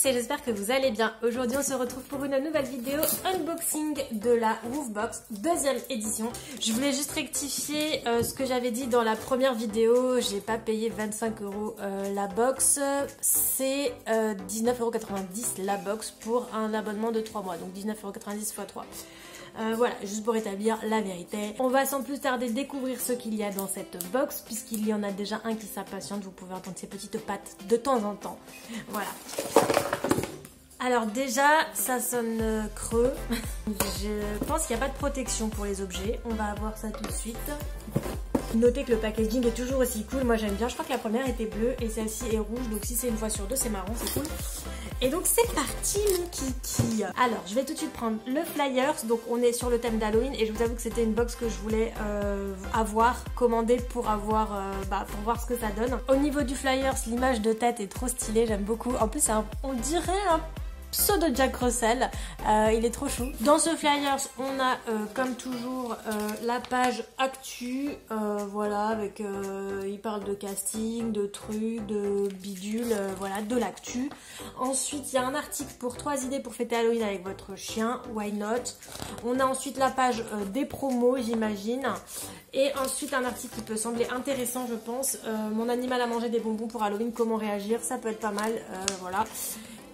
tous et j'espère que vous allez bien. Aujourd'hui on se retrouve pour une nouvelle vidéo unboxing de la Woofbox deuxième édition. Je voulais juste rectifier ce que j'avais dit dans la première vidéo. J'ai pas payé 25 € la box, c'est 19,90 € la box pour un abonnement de 3 mois, donc 19,90 € x 3. Voilà, juste pour établir la vérité. On va sans plus tarder découvrir ce qu'il y a dans cette box, puisqu'il y en a déjà un qui s'impatiente. Vous pouvez entendre ses petites pattes de temps en temps. Voilà. Alors déjà, ça sonne creux. Je pense qu'il n'y a pas de protection pour les objets. On va voir ça tout de suite. Notez que le packaging est toujours aussi cool. Moi j'aime bien. Je crois que la première était bleue et celle-ci est rouge. Donc si c'est une fois sur deux, c'est marrant, c'est cool. Et donc c'est parti mon kiki. Alors je vais tout de suite prendre le flyers. Donc on est sur le thème d'Halloween et je vous avoue que c'était une box que je voulais avoir commandée pour avoir pour voir ce que ça donne. Au niveau du flyers, l'image de tête est trop stylée, j'aime beaucoup. En plus on dirait un pseudo Jack Russell, il est trop chou. Dans ce flyers, on a comme toujours la page actu, voilà, avec il parle de casting, de trucs, de bidule, voilà, de l'actu. Ensuite, il y a un article pour 3 idées pour fêter Halloween avec votre chien, why not. On a ensuite la page des promos, j'imagine. Et ensuite un article qui peut sembler intéressant, je pense. Mon animal a mangé des bonbons pour Halloween, comment réagir, ça peut être pas mal, voilà.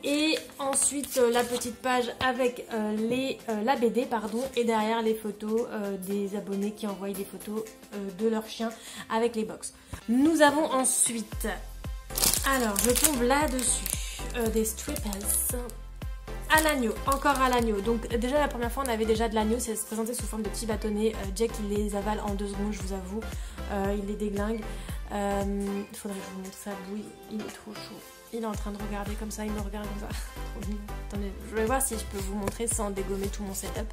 Et ensuite la petite page avec la BD pardon, et derrière les photos des abonnés qui envoient des photos de leurs chiens avec les box. Nous avons ensuite, alors je tombe là-dessus, des strippers à l'agneau, encore à l'agneau. Donc déjà la première fois on avait déjà de l'agneau, ça se présentait sous forme de petits bâtonnets. Jack il les avale en 2 secondes, je vous avoue, il les déglingue. Il faudrait que je vous montre sa bouille, il est trop chaud. Il est en train de regarder comme ça, il me regarde comme ça. Trop mignon. Attendez, je vais voir si je peux vous montrer sans dégommer tout mon setup.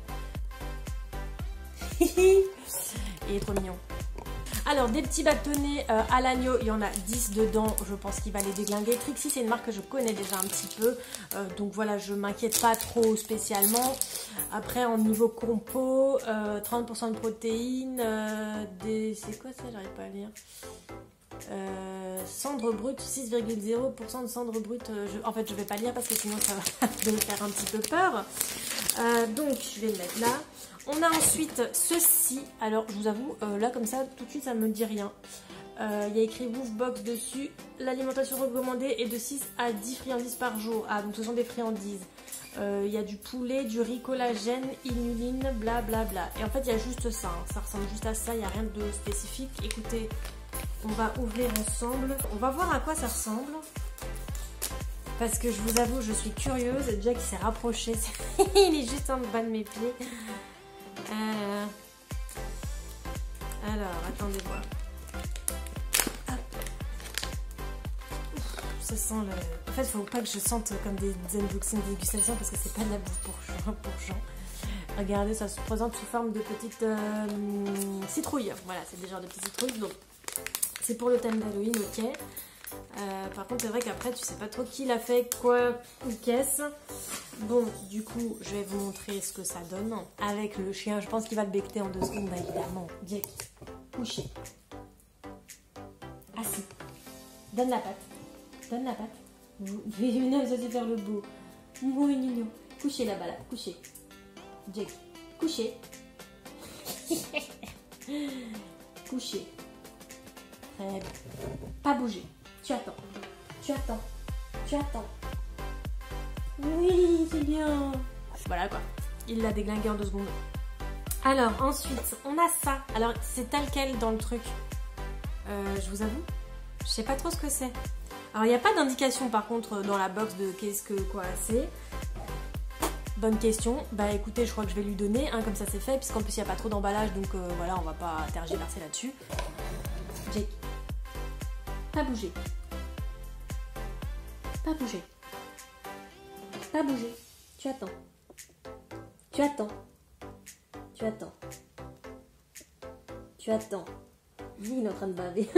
Il est trop mignon. Alors, des petits bâtonnets à l'agneau, il y en a 10 dedans, je pense qu'il va les déglinguer. Trixie, c'est une marque que je connais déjà un petit peu, donc voilà, je m'inquiète pas trop spécialement. Après, en niveau compo, 30% de protéines, c'est quoi ça, j'arrive pas à lire. Cendre brute, 6,0% de cendre brute. En fait, je vais pas lire parce que sinon ça va me faire un petit peu peur. Donc, je vais le mettre là. On a ensuite ceci. Alors, je vous avoue, là comme ça, tout de suite, ça me dit rien. Il y a écrit Woofbox dessus. L'alimentation recommandée est de 6 à 10 friandises par jour. Ah, donc ce sont des friandises. Il y a du poulet, du riz collagène, inuline, blablabla. Bla, bla. Et en fait, il y a juste ça. Hein. Ça ressemble juste à ça. Il n'y a rien de spécifique. Écoutez. On va ouvrir ensemble. On va voir à quoi ça ressemble. Parce que je vous avoue, je suis curieuse. Jack s'est rapproché. Il est juste en bas de mes pieds. Alors, attendez voir. Hop. Ça sent le... En fait, il ne faut pas que je sente comme des unboxings dégustation parce que c'est pas de la bouffe pour gens. Regardez, ça se présente sous forme de petites citrouilles. Voilà, c'est des genres de petites citrouilles. Donc, c'est pour le thème d'Halloween, ok. Par contre, c'est vrai qu'après, tu sais pas trop qui l'a fait, quoi ou qu'est-ce. Bon, du coup, je vais vous montrer ce que ça donne. Avec le chien, je pense qu'il va le becqueter en 2 secondes, bah, évidemment. Jack, couché. Assis. Donne la patte. Donne la patte. Venez, vous allez faire le beau. Oui, mignon. Couché là-bas, là. Couché. Jack, couché. Couché. Très bien. Pas bouger. Tu attends. Tu attends. Tu attends. Oui, c'est bien. Voilà quoi. Il l'a déglingué en 2 secondes. Alors ensuite, on a ça. Alors c'est tel quel dans le truc. Je vous avoue, je sais pas trop ce que c'est. Alors il n'y a pas d'indication par contre dans la box de qu'est-ce que quoi c'est. Bonne question. Bah écoutez, je crois que je vais lui donner. Hein, comme ça c'est fait. Puisqu'en plus il n'y a pas trop d'emballage. Donc voilà, on va pas tergiverser là-dessus. Jake. Pas bouger. Pas bouger. Pas bouger. Tu attends. Tu attends. Tu attends. Tu attends. Il est en train de baver.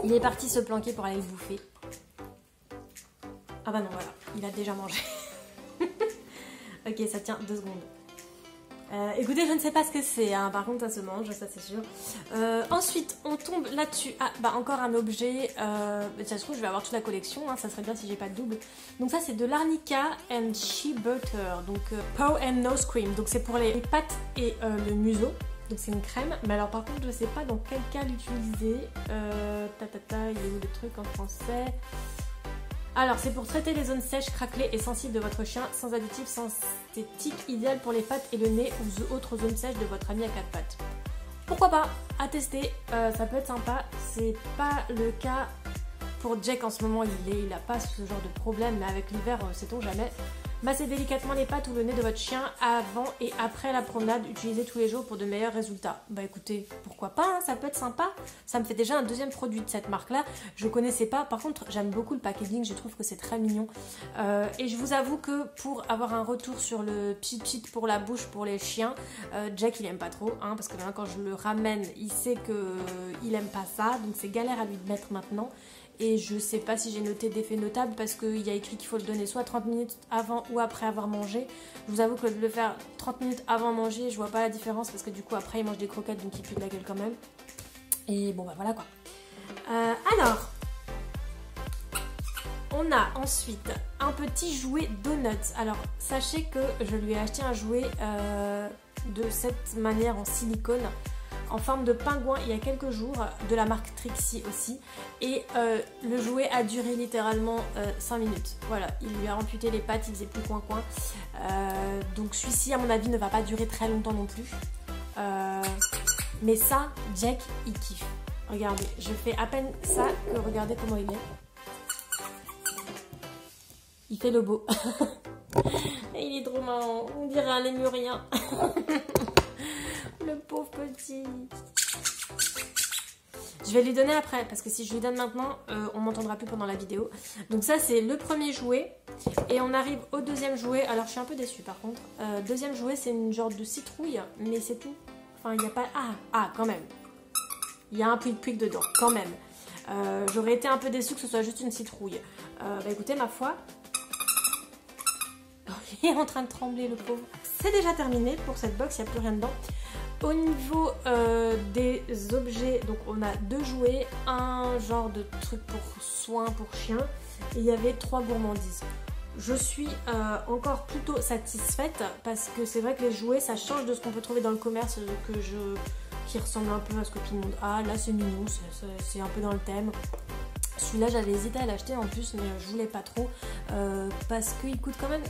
Il est parti se planquer pour aller le bouffer. Ah bah non, voilà. Il a déjà mangé. Ok, ça tient 2 secondes. Écoutez, je ne sais pas ce que c'est, hein. Par contre ça se mange, ça c'est sûr. Ensuite, on tombe là-dessus. Ah, bah encore un objet. Ça se trouve, je vais avoir toute la collection, hein. Ça serait bien si j'ai pas de double. Donc ça c'est de l'Arnica and Shea Butter, donc Paw and Nose Cream. Donc c'est pour les pattes et le museau. Donc c'est une crème. Mais alors par contre, je sais pas dans quel cas l'utiliser. Il est où le truc en français? Alors, c'est pour traiter les zones sèches, craquelées et sensibles de votre chien, sans additifs synthétiques, idéal pour les pattes et le nez ou autres zones sèches de votre ami à quatre pattes. Pourquoi pas? À tester, ça peut être sympa. C'est pas le cas pour Jack en ce moment, il n'a pas ce genre de problème, mais avec l'hiver, sait-on jamais. Massez délicatement les pattes ou le nez de votre chien avant et après la promenade. Utilisez tous les jours pour de meilleurs résultats. Bah écoutez, pourquoi pas, hein, ça peut être sympa. Ça me fait déjà un deuxième produit de cette marque-là. Je connaissais pas. Par contre, j'aime beaucoup le packaging. Je trouve que c'est très mignon. Et je vous avoue que pour avoir un retour sur le pchit pour la bouche pour les chiens, Jack il aime pas trop. Hein, parce que maintenant quand je le ramène, il sait qu'il aime pas ça. Donc c'est galère à lui mettre maintenant. Et je sais pas si j'ai noté d'effet notable parce qu'il y a écrit qu'il faut le donner soit 30 minutes avant ou après avoir mangé. Je vous avoue que de le faire 30 minutes avant manger, je vois pas la différence parce que du coup après il mange des croquettes donc il pue de la gueule quand même. Et bon bah voilà quoi. Alors, on a ensuite un petit jouet Donuts. Alors sachez que je lui ai acheté un jouet de cette manière en silicone, en forme de pingouin il y a quelques jours, de la marque Trixie aussi, et le jouet a duré littéralement 5 minutes. Voilà, il lui a amputé les pattes, il faisait plus coin-coin. Donc celui-ci à mon avis ne va pas durer très longtemps non plus. Mais ça, Jack il kiffe. Regardez, je fais à peine ça que regardez comment il est. Il fait le beau. Et il est trop marrant, on dirait un lémurien. Le pauvre petit. Je vais lui donner après parce que si je lui donne maintenant, on m'entendra plus pendant la vidéo. Donc ça c'est le premier jouet et on arrive au deuxième jouet. Alors je suis un peu déçue par contre. Deuxième jouet c'est une genre de citrouille, mais c'est tout. Enfin il n'y a pas... Ah quand même. Il y a un pouic-pouic dedans quand même. J'aurais été un peu déçue que ce soit juste une citrouille. Bah écoutez ma foi. Il est en train de trembler le pauvre. C'est déjà terminé pour cette box, il n'y a plus rien dedans. Au niveau des objets, donc on a 2 jouets, un genre de truc pour soins pour chien et il y avait 3 gourmandises. Je suis encore plutôt satisfaite parce que c'est vrai que les jouets ça change de ce qu'on peut trouver dans le commerce qui ressemble un peu à ce que tout le monde a. Là c'est mignon, c'est un peu dans le thème. Celui-là j'avais hésité à l'acheter en plus mais je voulais pas trop parce qu'il coûte quand même...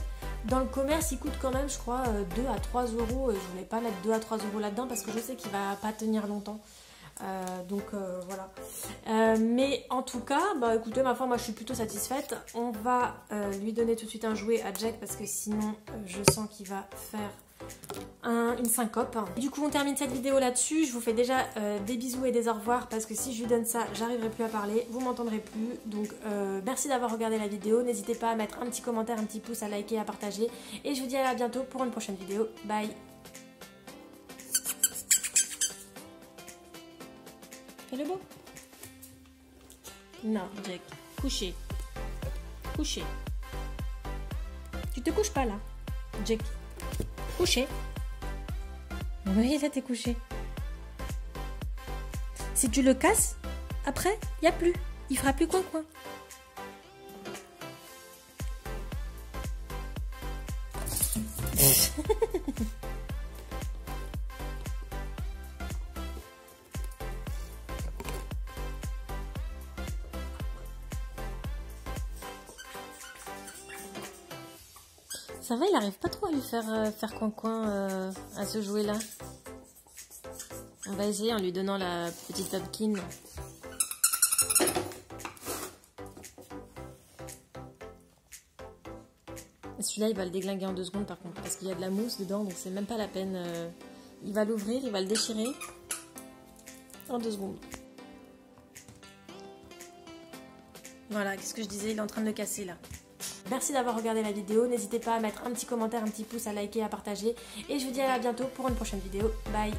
Dans le commerce, il coûte quand même, je crois, 2 à 3 euros. Et je voulais pas mettre 2 à 3 euros là-dedans parce que je sais qu'il va pas tenir longtemps. Donc voilà. Mais en tout cas, bah écoutez, ma foi, moi je suis plutôt satisfaite. On va lui donner tout de suite un jouet à Jack parce que sinon, je sens qu'il va faire une syncope. Du coup, on termine cette vidéo là-dessus. Je vous fais déjà des bisous et des au revoir parce que si je lui donne ça, j'arriverai plus à parler. Vous m'entendrez plus. Donc, merci d'avoir regardé la vidéo. N'hésitez pas à mettre un petit commentaire, un petit pouce, à liker, à partager. Et je vous dis à bientôt pour une prochaine vidéo. Bye! Fais le beau. Non, Jack. Couché. Couché. Tu te couches pas là, Jack. Couché. Oui, là t'es couché. Si tu le casses, après, il n'y a plus. Il fera plus coin-coin. Ça va, il arrive pas trop à lui faire coin-coin à ce jouet-là. On va essayer en lui donnant la petite Topkin. Celui-là, il va le déglinguer en 2 secondes par contre, parce qu'il y a de la mousse dedans, donc c'est même pas la peine. Il va l'ouvrir, il va le déchirer en 2 secondes. Voilà, qu'est-ce que je disais, il est en train de le casser là. Merci d'avoir regardé la vidéo, n'hésitez pas à mettre un petit commentaire, un petit pouce, à liker, à partager. Et je vous dis à bientôt pour une prochaine vidéo. Bye!